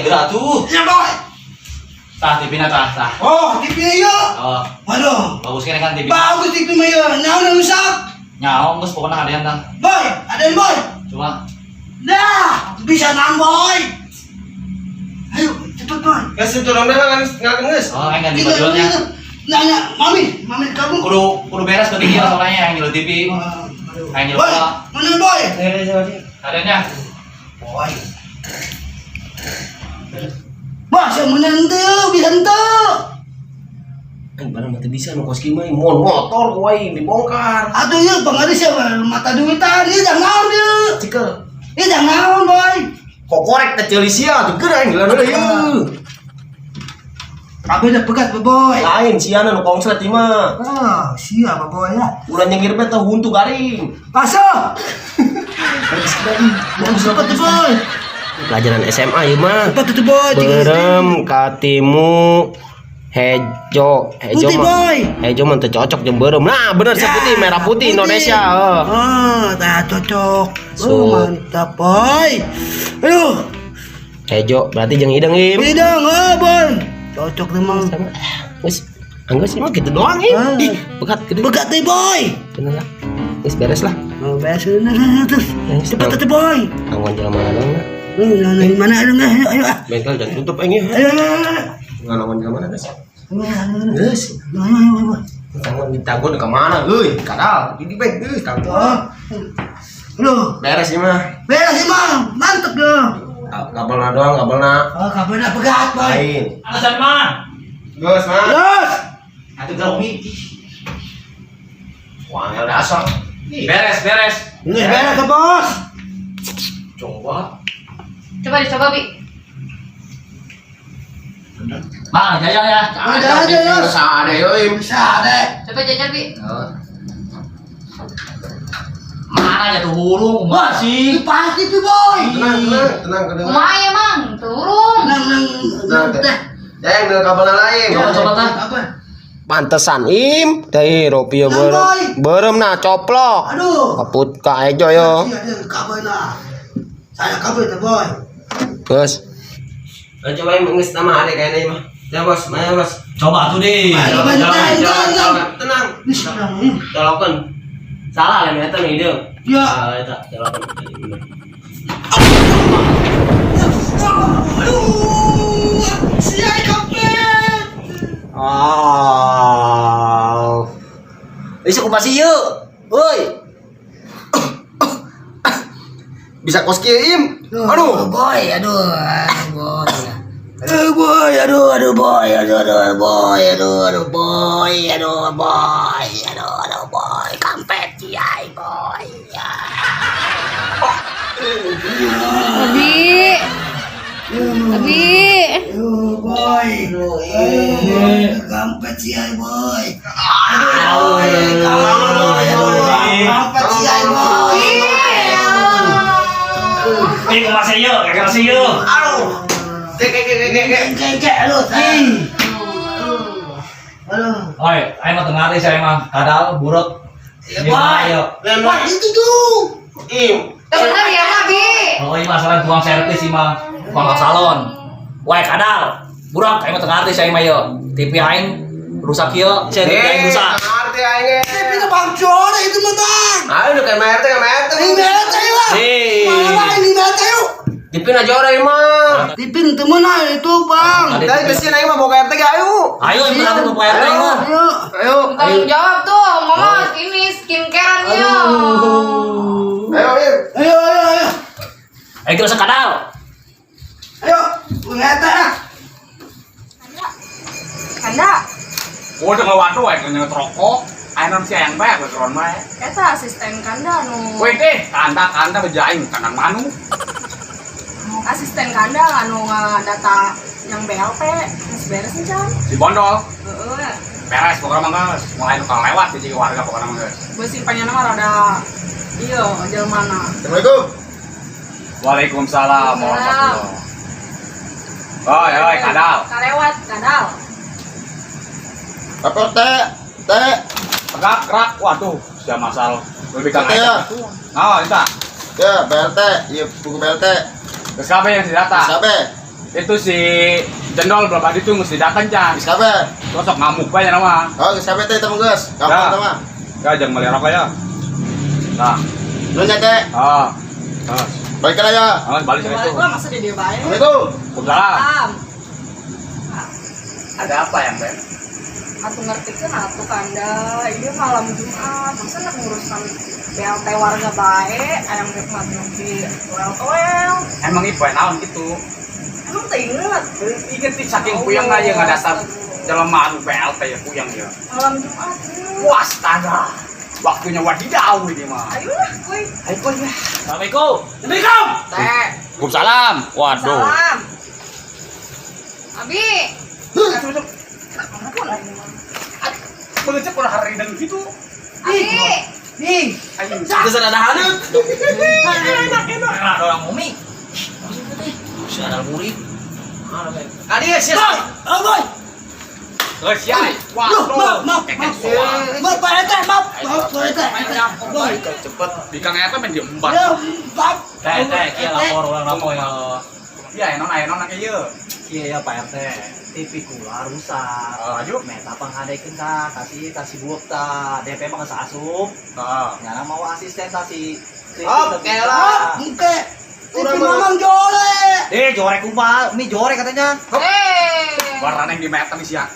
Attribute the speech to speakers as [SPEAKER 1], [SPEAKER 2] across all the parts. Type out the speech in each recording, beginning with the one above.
[SPEAKER 1] gerak tuh.
[SPEAKER 2] Ya boy.
[SPEAKER 1] Tah TV na tah.
[SPEAKER 2] Oh, TV ya.
[SPEAKER 1] Oh,
[SPEAKER 2] Aduh.
[SPEAKER 1] bagus kan TV.
[SPEAKER 2] Bagus TV mah ya. Naon rusak?
[SPEAKER 1] Nyaong geus pokona hadean tah.
[SPEAKER 2] Boy, ada boy.
[SPEAKER 1] Cuma
[SPEAKER 2] Nah, bisa boy. Ayo, cepet boy.
[SPEAKER 3] Kasih turun deh kan ngeus.
[SPEAKER 1] oh aing ganti bajuannya.
[SPEAKER 2] Nanya, mami kamu.
[SPEAKER 1] Kudu beres ke dia soalnya yang nyuruh TV. Aing nyuruh
[SPEAKER 2] Boy,
[SPEAKER 1] bola.
[SPEAKER 2] mana boy?
[SPEAKER 1] Hadeannya.
[SPEAKER 2] Boy. Masa menang tuh, bisa tuh.
[SPEAKER 3] Barang mati bisa nu kos kieu mah motor kuai dibongkar.
[SPEAKER 2] Aduh ya, pengaruh siapa? Mata duitan, ini jangan dia.
[SPEAKER 3] Cikel.
[SPEAKER 2] Ini jangan boy.
[SPEAKER 3] Kok korek teh ceuli sia tuh geurang gila deui ieu.
[SPEAKER 2] Kabeh udah pegat boy.
[SPEAKER 3] Lain siana nu konslet ieu mah.
[SPEAKER 2] Ah, siapa boy ya?
[SPEAKER 3] Ulah nyengir teh huntu garing.
[SPEAKER 2] Pasok. Yang cepet tuh boy.
[SPEAKER 3] Pelajaran SMA ieu mah.
[SPEAKER 2] Cepet tuh boy.
[SPEAKER 3] Berem katimu hejo
[SPEAKER 2] Putih, boy.
[SPEAKER 3] hejo mah teu cocok jeung berem. Nah, bener
[SPEAKER 2] Ya,
[SPEAKER 3] seputih merah putih
[SPEAKER 2] putih.
[SPEAKER 3] Indonesia.
[SPEAKER 2] Tak cocok.
[SPEAKER 3] So.
[SPEAKER 2] Mantap boy. Aduh,
[SPEAKER 3] Hejo berarti jeung ideng im.
[SPEAKER 2] bidang boy. Cocok memang.
[SPEAKER 3] Sama. Wes, anggo sih mah gitu doang im.
[SPEAKER 2] Ah.
[SPEAKER 3] Ih, bekat gede.
[SPEAKER 2] Begat nih boy.
[SPEAKER 3] Bener lah. Wes beres lah.
[SPEAKER 2] Oh, beres terus. Cepet tuh boy.
[SPEAKER 3] Anggon jalan mana dong.
[SPEAKER 2] Mana ada nggak? Ayo, ayo.
[SPEAKER 3] Bengkel jangan tutup ini.
[SPEAKER 2] Ayo, ayo.
[SPEAKER 3] Nggak anggon jalan mana guys?
[SPEAKER 2] Ayo,
[SPEAKER 3] Geus.
[SPEAKER 2] ayo.
[SPEAKER 3] Anggon ditanggon ke mana? Euy, kadal. Ini beg geus tanggon.
[SPEAKER 2] Oh. Loh,
[SPEAKER 3] Beres ieu mah.
[SPEAKER 2] beres sih bang, mantep dong.
[SPEAKER 3] Kabelna doang, kabelna.
[SPEAKER 2] Oh, kabelnya pegat boy.
[SPEAKER 3] Lain.
[SPEAKER 1] Alasan mah.
[SPEAKER 3] Geus mah.
[SPEAKER 2] Terus.
[SPEAKER 1] Atuh gaumi.
[SPEAKER 3] Wah, dasar.
[SPEAKER 1] Beres.
[SPEAKER 2] Ini beres ke bos.
[SPEAKER 1] Coba.
[SPEAKER 4] Coba dicoba, Bi.
[SPEAKER 1] Bang, jajal ya.
[SPEAKER 2] Ada aja ya.
[SPEAKER 3] Ada yo.
[SPEAKER 2] Bisa deh.
[SPEAKER 4] Coba jajal, Bi.
[SPEAKER 1] Mana ya tuh hulu masih.
[SPEAKER 2] Pasti tuh boy.
[SPEAKER 3] Tenang kedengar.
[SPEAKER 4] Kumaha ya, Mang? Turun.
[SPEAKER 2] Nang teh.
[SPEAKER 3] Yang dengan kabel lain.
[SPEAKER 1] Coba tah.
[SPEAKER 2] Apa?
[SPEAKER 3] Pantesan im teh Ropio
[SPEAKER 2] Boy.
[SPEAKER 3] berem nah coplok.
[SPEAKER 2] Aduh.
[SPEAKER 3] Kaput ka ejo yo.
[SPEAKER 2] Iya, ada kabelnya. Saya kabel tuh boy.
[SPEAKER 3] Geus. Coba im geus nama ade kayaknya mah. Ya bos, mana bos?
[SPEAKER 1] Coba tuh deh.
[SPEAKER 3] Jalan. Tenang.
[SPEAKER 2] Ini sekarang ini.
[SPEAKER 3] Jalakan. Salah lah eta nih dia.
[SPEAKER 2] Ya.
[SPEAKER 3] Ah eta jalakan.
[SPEAKER 2] Aduh. Siai kabel.
[SPEAKER 3] Oh. Isi kupasi yuk. Woi. Bisa kos kieu im. Aduh.
[SPEAKER 2] Boy, aduh boy. Boy, aduh boy, boy, kampet ciai boy.
[SPEAKER 4] Abi.
[SPEAKER 2] Boy, kampet ciai boy. Kampet ciai boy.
[SPEAKER 1] Ini masih yuk, kasih yuk.
[SPEAKER 2] Aduh. Kek lu tadi. Aduh.
[SPEAKER 1] Oi, ayo mah tengah deh saya mah kadal buruk. Ayo.
[SPEAKER 2] Wah, itu tuh.
[SPEAKER 3] Im.
[SPEAKER 4] Bener ya, Mah, Bi.
[SPEAKER 1] Oh, ini masalah tukang servis sih mah, tukang salon. Woi kadal, buruk. Ayo mah tengah deh saya mah yuk. TV aing rusak yuk, saya TV aing rusak.
[SPEAKER 3] Ngerti aing.
[SPEAKER 2] Tapi itu Bang Jona itu mah Bang.
[SPEAKER 3] Ayo udah kayak MRT.
[SPEAKER 2] Ini bete yuk. Mana ini bete yuk.
[SPEAKER 3] Dipin aja orang mah.
[SPEAKER 2] Tipin temen itu Bang.
[SPEAKER 1] Ada
[SPEAKER 3] Dari
[SPEAKER 1] TV.
[SPEAKER 3] kesini aing mah bawa RT ayo.
[SPEAKER 1] Ayo yang berarti mau RT mah.
[SPEAKER 2] Ayo.
[SPEAKER 4] Tanggung jawab tuh, Mama ini skincarean yo.
[SPEAKER 3] Ayo.
[SPEAKER 2] Ayo.
[SPEAKER 1] Ayo kita sekadal.
[SPEAKER 2] Ayo. Ngeta lah.
[SPEAKER 4] Kanda,
[SPEAKER 5] Oh, udah waktu wae kena rokok. Ayeuna si yang bae keron bae.
[SPEAKER 4] eta asisten Kanda nu.
[SPEAKER 5] Weh teh, kanda bejaing kandang manu.
[SPEAKER 4] Asisten Kanda anu data yang BLP geus beres nih, Can.
[SPEAKER 5] Si Bondol.
[SPEAKER 4] Heeh.
[SPEAKER 5] Beres pokoknya mah geus. Mulai nu lewat di warga pokoknya mah geus.
[SPEAKER 4] Beusi panjana mah rada ieu jelmana.
[SPEAKER 3] Assalamualaikum.
[SPEAKER 5] Waalaikumsalam warahmatullahi. Oi, kadal.
[SPEAKER 4] Kalewat, kadal.
[SPEAKER 3] Apa teh?
[SPEAKER 5] Kerak. Waduh, sia masal. Lebih ka
[SPEAKER 3] Teh ya.
[SPEAKER 5] Oh, eta.
[SPEAKER 3] Ya, BLT, iya buku BLT.
[SPEAKER 5] Geus kabeh yang didata.
[SPEAKER 3] Sabe.
[SPEAKER 5] Itu si Jendol belum itu mesti datang Chan.
[SPEAKER 2] Geus kabeh.
[SPEAKER 5] Sosok ngamuk banyak nama.
[SPEAKER 2] Oh, geus kabeh teh temen geus.
[SPEAKER 5] Ya.
[SPEAKER 2] Gampang teh mah.
[SPEAKER 5] Ya jangan melirok ya. Nah,
[SPEAKER 2] Lu nya teh.
[SPEAKER 5] balik
[SPEAKER 2] Balik ya.
[SPEAKER 5] balik sana itu.
[SPEAKER 4] Balik lah masa dia baik.
[SPEAKER 2] Assalamualaikum.
[SPEAKER 5] Waalaikumsalam.
[SPEAKER 1] Ada apa yang Ben?
[SPEAKER 4] Aku ngerti kan aku kanda ini malam Jumat masa nak ngurusan BLT warga baik ayam nikmat nanti well.
[SPEAKER 5] Emang ibu naon gitu.
[SPEAKER 4] Emang teringat
[SPEAKER 5] Ingat nih saking puyang aja nggak dasar dalam madu PLT ya puyang ya.
[SPEAKER 4] malam Jumat.
[SPEAKER 5] Wah, astaga. Waktunya wadidaw ini mah.
[SPEAKER 4] Ayolah, kuy.
[SPEAKER 5] Ayo kok ya.
[SPEAKER 1] Assalamualaikum.
[SPEAKER 5] Assalamualaikum.
[SPEAKER 4] Teh.
[SPEAKER 5] Waalaikumsalam. Waduh.
[SPEAKER 4] Salam. Abi.
[SPEAKER 5] Mengecek udah hari dan gitu.
[SPEAKER 4] Abi.
[SPEAKER 3] Nih,
[SPEAKER 5] Ayo.
[SPEAKER 3] geus ada hanut.
[SPEAKER 1] Ada orang mumi. Maksudnya teh, si ada murid.
[SPEAKER 3] Adi ya sia.
[SPEAKER 2] Oh, boy.
[SPEAKER 5] Guys, ya.
[SPEAKER 2] Maaf,
[SPEAKER 5] Waduh.
[SPEAKER 2] maaf. Maaf, Pak Ete, maaf. Maaf, Pak Ete. Boy.
[SPEAKER 3] Cepet.
[SPEAKER 5] Bikang eta main diembat.
[SPEAKER 2] Ya, maaf.
[SPEAKER 1] Teh, kia lapor orang lapor ya.
[SPEAKER 5] Ya, enon kayak ieu.
[SPEAKER 6] Iya ya Pak RT, TV kula rusak.
[SPEAKER 5] Ayo.
[SPEAKER 6] Meta panghadekeun ka, kasih buuk ta, DP mah geus asup.
[SPEAKER 5] Nah.
[SPEAKER 6] Nyana mau asisten ta si
[SPEAKER 3] Op, kela.
[SPEAKER 2] Muke. TV mamang jole.
[SPEAKER 6] jorek kumaha, mi jorek katanya.
[SPEAKER 5] Warna yang di meta nih sia.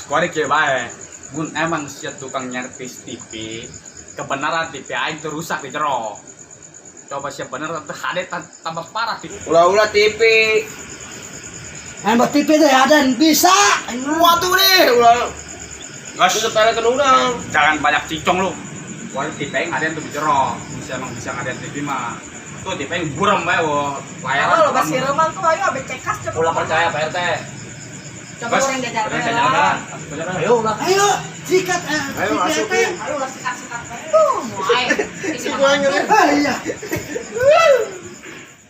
[SPEAKER 5] Gorek ya bae. Mun emang sia tukang nyervis TV, kebenaran TV aing tuh rusak di jero. Coba siap bener teh hade tambah parah di.
[SPEAKER 3] Ulah-ulah TV.
[SPEAKER 2] Hebat TV teh ada yang bisa.
[SPEAKER 3] Waduh deh, ulah.
[SPEAKER 5] Gas.
[SPEAKER 3] Geus tara kenurang.
[SPEAKER 5] Jangan banyak cicong lu. Wah, TV aing ada yang tuh di jero. Bisa ngadain TV mah. Tuh TV aing buram bae wo. Layaran.
[SPEAKER 4] Lo basi reman tuh ayo abe cekas cepet.
[SPEAKER 1] Ulah percaya Pak RT.
[SPEAKER 4] Coba orang jajan.
[SPEAKER 1] Ayo ulah.
[SPEAKER 2] Ayo, sikat.
[SPEAKER 3] Ayo, masuk,
[SPEAKER 2] Teh.
[SPEAKER 4] Ayo ulah sikat-sikat. Mulai. Isi nama.
[SPEAKER 2] Ah, iya.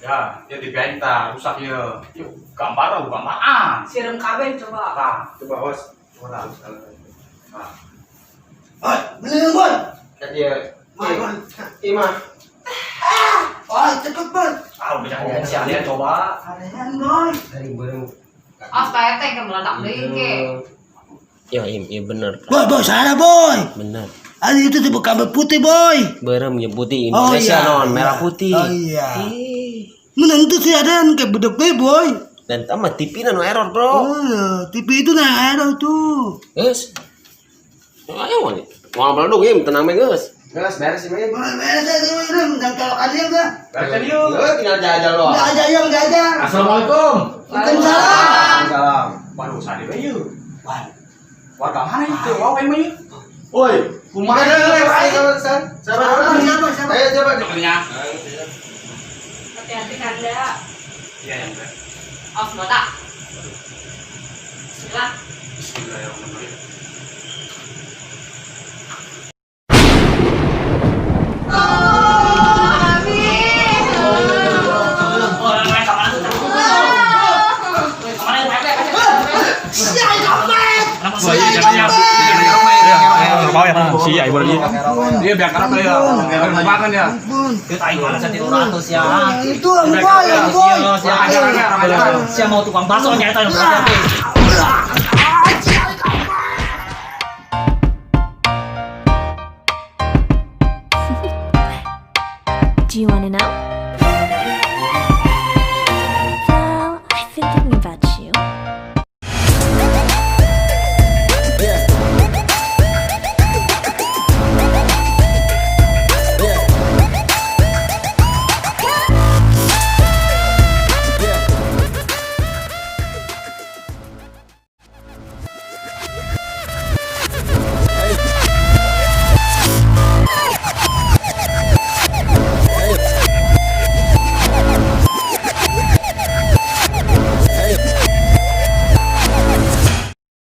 [SPEAKER 5] Ya, dia TV aing tah rusak ya. Yuk, gambar bukan maan.
[SPEAKER 4] Siram kabeh coba.
[SPEAKER 5] Nah, coba bos. Coba sekali. Nah.
[SPEAKER 2] Oh, bener, boy.
[SPEAKER 3] Ya. Imah.
[SPEAKER 2] Oh, cepet, boy.
[SPEAKER 1] Ah, udah jangan si Alian coba.
[SPEAKER 2] Kalian, boy.
[SPEAKER 3] Dari bareng.
[SPEAKER 4] Ah, Pak RT kan meledak deui ke.
[SPEAKER 3] Ya, iya bener.
[SPEAKER 2] Boy, boy, sana, boy.
[SPEAKER 3] Bener.
[SPEAKER 2] Ada itu tipe kabel putih, boy.
[SPEAKER 3] Berem ya putih
[SPEAKER 2] Oh,
[SPEAKER 3] Indonesia
[SPEAKER 2] iya.
[SPEAKER 3] non merah putih.
[SPEAKER 2] Oh, iya. Menentu sih ada yang kayak bedok deh, boy.
[SPEAKER 3] Dan tambah TV nano error, Bro.
[SPEAKER 2] Oh, iya. TV itu nah ada tuh.
[SPEAKER 3] Geus. Ayo mau nih. Mau ngobrol dong, Im. Tenang, Geus. Geus, beres sih, Im.
[SPEAKER 2] Boleh beres aja, boy. Dan kalau ada yang enggak.
[SPEAKER 5] Baca yuk.
[SPEAKER 3] Tinggal jajan lo.
[SPEAKER 2] Enggak aja yang enggak aja.
[SPEAKER 1] Assalamualaikum.
[SPEAKER 2] Waalaikumsalam.
[SPEAKER 3] Salam.
[SPEAKER 5] Waduh, sadi bae yuk. Warga mana itu? Wah, main yuk.
[SPEAKER 3] Woi,
[SPEAKER 5] Kumaha
[SPEAKER 2] Siapa?
[SPEAKER 3] Ayo coba.
[SPEAKER 5] Joknya.
[SPEAKER 4] Hati-hati kanda.
[SPEAKER 5] Iya, yang bener.
[SPEAKER 4] Off mata. Silah.
[SPEAKER 5] Bismillahirrahmanirrahim. Si ibu lagi. Dia biar karena ya. Makan ya.
[SPEAKER 1] Kita aing mana sa 300 ya.
[SPEAKER 2] Itu ang boy, ang boy.
[SPEAKER 1] Siya mau tukang bakso nyata yang berarti.
[SPEAKER 7] Do you want to know?